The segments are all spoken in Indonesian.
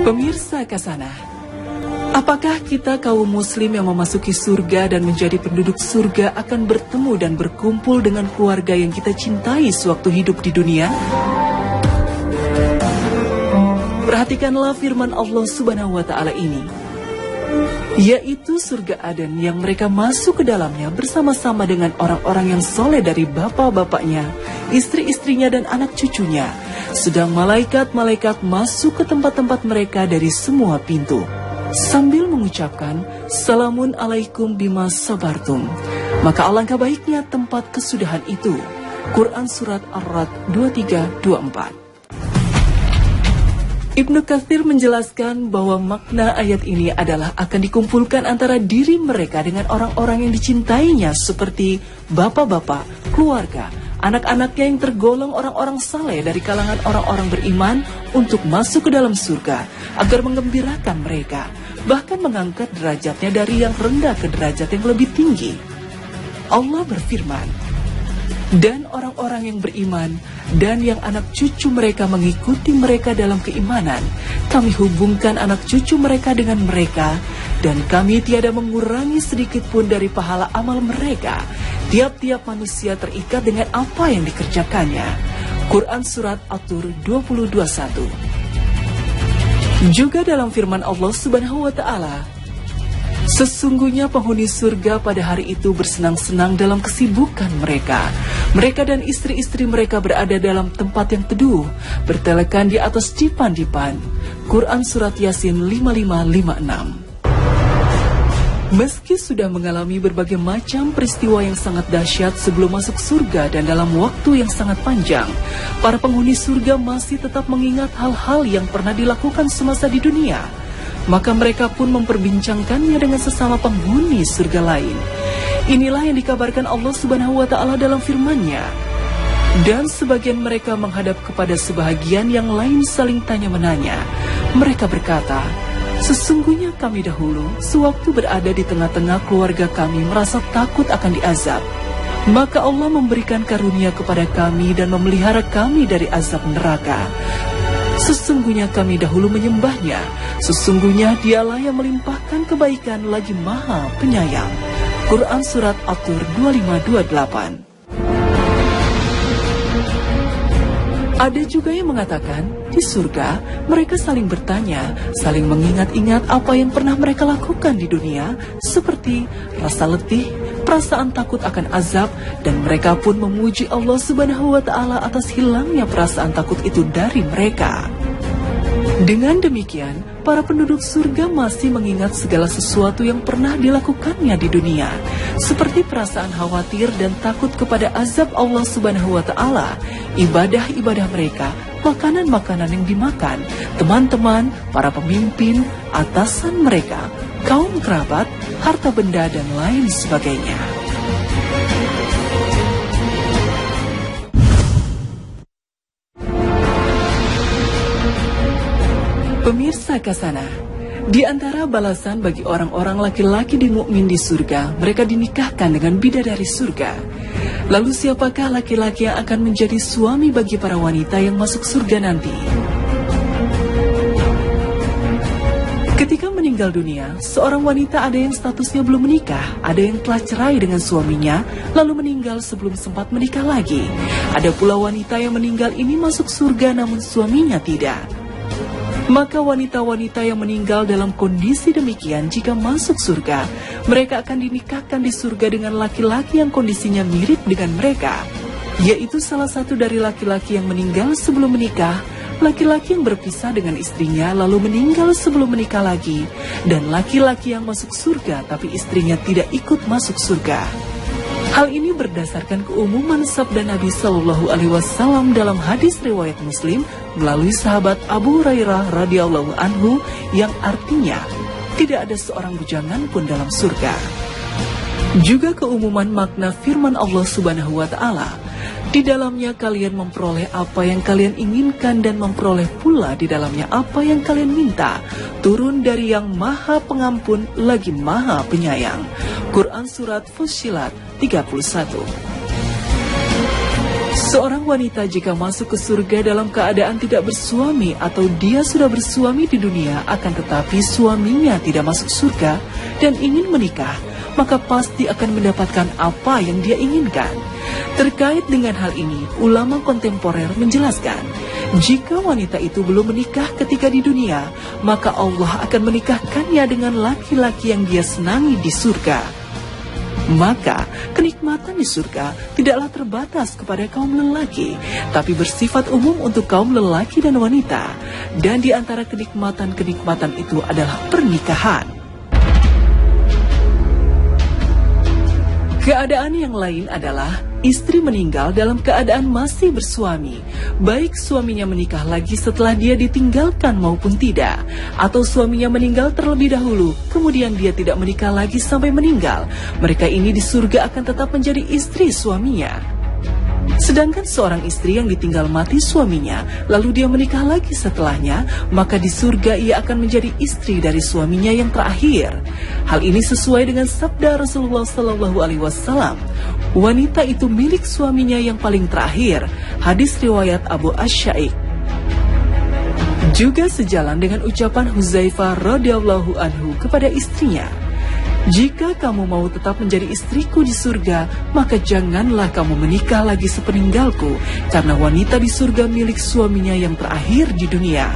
Pemirsa Kasana, apakah kita kaum muslim yang memasuki surga dan menjadi penduduk surga akan bertemu dan berkumpul dengan keluarga yang kita cintai sewaktu hidup di dunia? Perhatikanlah firman Allah Subhanahu wa Ta'ala ini, yaitu surga Aden yang mereka masuk ke dalamnya bersama-sama dengan orang-orang yang soleh dari bapak-bapaknya, istri-istrinya dan anak cucunya, sedang malaikat-malaikat masuk ke tempat-tempat mereka dari semua pintu, sambil mengucapkan, Salamun alaikum bima sabartum. Maka alangkah baiknya tempat kesudahan itu. Quran Surat Ar-Ra'd 23-24. Ibnu Katsir menjelaskan bahwa makna ayat ini adalah akan dikumpulkan antara diri mereka dengan orang-orang yang dicintainya seperti bapak-bapak, keluarga, anak-anaknya yang tergolong orang-orang saleh dari kalangan orang-orang beriman untuk masuk ke dalam surga agar menggembirakan mereka, bahkan mengangkat derajatnya dari yang rendah ke derajat yang lebih tinggi. Allah berfirman, dan orang-orang yang beriman dan yang anak cucu mereka mengikuti mereka dalam keimanan, kami hubungkan anak cucu mereka dengan mereka, dan kami tiada mengurangi sedikit pun dari pahala amal mereka. Tiap-tiap manusia terikat dengan apa yang dikerjakannya. Quran Surat At-Tur 20:21. Juga dalam firman Allah Subhanahu wa Ta'ala, sesungguhnya penghuni surga pada hari itu bersenang-senang dalam kesibukan mereka. Mereka dan istri-istri mereka berada dalam tempat yang teduh, bertelekan di atas dipan-dipan. Quran Surat Yasin 5556. Meski sudah mengalami berbagai macam peristiwa yang sangat dahsyat sebelum masuk surga dan dalam waktu yang sangat panjang, para penghuni surga masih tetap mengingat hal-hal yang pernah dilakukan semasa di dunia. Maka mereka pun memperbincangkannya dengan sesama penghuni surga lain. Inilah yang dikabarkan Allah Subhanahu wa Ta'ala dalam firman-Nya. Dan sebagian mereka menghadap kepada sebahagian yang lain saling tanya-menanya. Mereka berkata, sesungguhnya kami dahulu sewaktu berada di tengah-tengah keluarga kami merasa takut akan diazab. Maka Allah memberikan karunia kepada kami dan memelihara kami dari azab neraka. Sesungguhnya kami dahulu menyembahnya. Sesungguhnya dialah yang melimpahkan kebaikan lagi maha penyayang. Quran Surat At-Tur 2528. Ada juga yang mengatakan, di surga mereka saling bertanya, saling mengingat-ingat apa yang pernah mereka lakukan di dunia, seperti rasa letih, perasaan takut akan azab, dan mereka pun memuji Allah Subhanahu wa Ta'ala atas hilangnya perasaan takut itu dari mereka. Dengan demikian, para penduduk surga masih mengingat segala sesuatu yang pernah dilakukannya di dunia, seperti perasaan khawatir dan takut kepada azab Allah Subhanahu wa Ta'ala, ibadah-ibadah mereka, makanan-makanan yang dimakan, teman-teman, para pemimpin, atasan mereka, kaum kerabat, harta benda, dan lain sebagainya. Pemirsa Kasana, di antara balasan bagi orang-orang laki-laki di mukmin di surga, mereka dinikahkan dengan bidadari surga. Lalu siapakah laki-laki yang akan menjadi suami bagi para wanita yang masuk surga nanti? Ketika meninggal dunia, seorang wanita ada yang statusnya belum menikah, ada yang telah cerai dengan suaminya, lalu meninggal sebelum sempat menikah lagi. Ada pula wanita yang meninggal ini masuk surga namun suaminya tidak. Maka wanita-wanita yang meninggal dalam kondisi demikian jika masuk surga, mereka akan dinikahkan di surga dengan laki-laki yang kondisinya mirip dengan mereka, yaitu salah satu dari laki-laki yang meninggal sebelum menikah, laki-laki yang berpisah dengan istrinya lalu meninggal sebelum menikah lagi, dan laki-laki yang masuk surga tapi istrinya tidak ikut masuk surga. Hal ini berdasarkan keumuman sabda Nabi Shallallahu Alaihi Wasallam dalam hadis riwayat Muslim melalui sahabat Abu Hurairah radhiyallahu anhu yang artinya tidak ada seorang bujangan pun dalam surga. Juga keumuman makna firman Allah Subhanahu wa Ta'ala, di dalamnya kalian memperoleh apa yang kalian inginkan dan memperoleh pula di dalamnya apa yang kalian minta, turun dari yang maha pengampun lagi maha penyayang. Quran Surat Fussilat 31. Seorang wanita jika masuk ke surga dalam keadaan tidak bersuami atau dia sudah bersuami di dunia akan tetapi suaminya tidak masuk surga dan ingin menikah, maka pasti akan mendapatkan apa yang dia inginkan. Terkait dengan hal ini, ulama kontemporer menjelaskan, jika wanita itu belum menikah ketika di dunia, maka Allah akan menikahkannya dengan laki-laki yang dia senangi di surga. Maka, kenikmatan di surga tidaklah terbatas kepada kaum lelaki, tapi bersifat umum untuk kaum lelaki dan wanita. Dan di antara kenikmatan-kenikmatan itu adalah pernikahan. Keadaan yang lain adalah istri meninggal dalam keadaan masih bersuami, baik suaminya menikah lagi setelah dia ditinggalkan maupun tidak, atau suaminya meninggal terlebih dahulu, kemudian dia tidak menikah lagi sampai meninggal. Mereka ini di surga akan tetap menjadi istri suaminya. Sedangkan seorang istri yang ditinggal mati suaminya, lalu dia menikah lagi setelahnya, maka di surga ia akan menjadi istri dari suaminya yang terakhir. Hal ini sesuai dengan sabda Rasulullah SAW, wanita itu milik suaminya yang paling terakhir. Hadis riwayat Abu Ash-Shaikh. Juga sejalan dengan ucapan Huzaifah radhiyallahu anhu kepada istrinya, jika kamu mau tetap menjadi istriku di surga, maka janganlah kamu menikah lagi sepeninggalku, karena wanita di surga milik suaminya yang terakhir di dunia.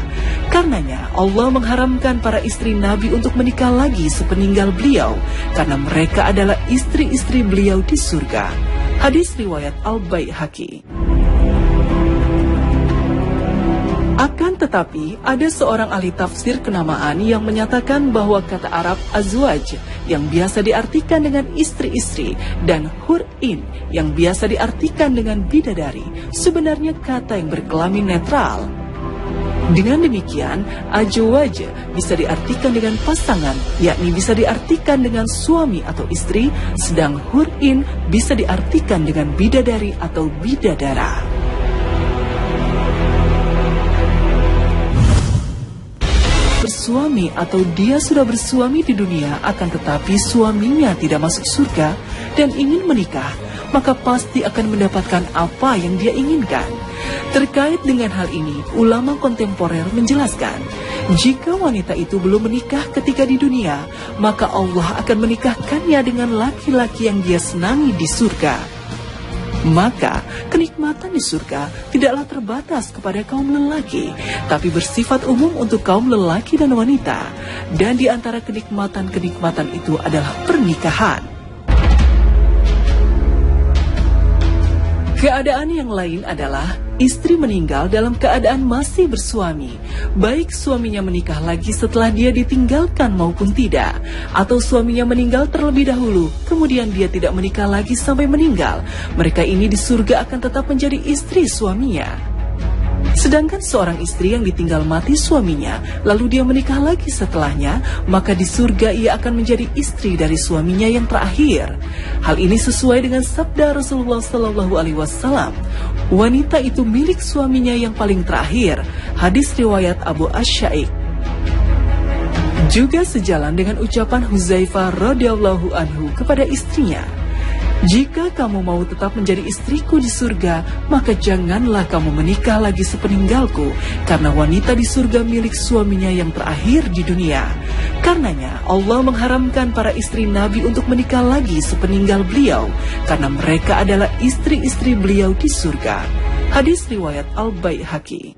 Karenanya Allah mengharamkan para istri Nabi untuk menikah lagi sepeninggal beliau, karena mereka adalah istri-istri beliau di surga. Hadis riwayat Al-Baihaqi. Akan tetapi, ada seorang ahli tafsir kenamaan yang menyatakan bahwa kata Arab azwaj yang biasa diartikan dengan istri-istri dan hur'in yang biasa diartikan dengan bidadari sebenarnya kata yang berkelamin netral. Dengan demikian, azwaj bisa diartikan dengan pasangan, yakni bisa diartikan dengan suami atau istri, sedang hur'in bisa diartikan dengan bidadari atau bidadara. Bersuami atau dia sudah bersuami di dunia akan tetapi suaminya tidak masuk surga dan ingin menikah, maka pasti akan mendapatkan apa yang dia inginkan. Terkait dengan hal ini, ulama kontemporer menjelaskan, jika wanita itu belum menikah ketika di dunia, maka Allah akan menikahkannya dengan laki-laki yang dia senangi di surga. Maka, kenikmatan di surga tidaklah terbatas kepada kaum lelaki, tapi bersifat umum untuk kaum lelaki dan wanita. Dan di antara kenikmatan-kenikmatan itu adalah pernikahan. Keadaan yang lain adalah istri meninggal dalam keadaan masih bersuami, baik suaminya menikah lagi setelah dia ditinggalkan maupun tidak, atau suaminya meninggal terlebih dahulu, kemudian dia tidak menikah lagi sampai meninggal. Mereka ini di surga akan tetap menjadi istri suaminya. Sedangkan seorang istri yang ditinggal mati suaminya, lalu dia menikah lagi setelahnya, maka di surga ia akan menjadi istri dari suaminya yang terakhir. Hal ini sesuai dengan sabda Rasulullah SAW, wanita itu milik suaminya yang paling terakhir. Hadis riwayat Abu Ash-Shaikh. Juga sejalan dengan ucapan Huzaifah radhiyallahu anhu kepada istrinya, jika kamu mau tetap menjadi istriku di surga, maka janganlah kamu menikah lagi sepeninggalku, karena wanita di surga milik suaminya yang terakhir di dunia. Karenanya Allah mengharamkan para istri Nabi untuk menikah lagi sepeninggal beliau, karena mereka adalah istri-istri beliau di surga. Hadis riwayat Al-Baihaqi.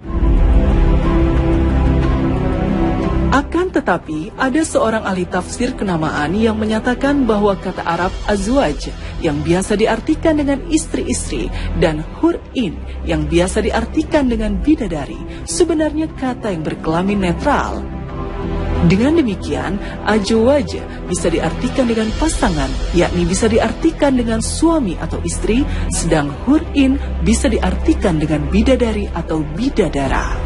Akan tetapi, ada seorang ahli tafsir kenamaan yang menyatakan bahwa kata Arab azwaj yang biasa diartikan dengan istri-istri dan hur'in yang biasa diartikan dengan bidadari sebenarnya kata yang berkelamin netral. Dengan demikian, azwaj bisa diartikan dengan pasangan, yakni bisa diartikan dengan suami atau istri, sedang hur'in bisa diartikan dengan bidadari atau bidadara.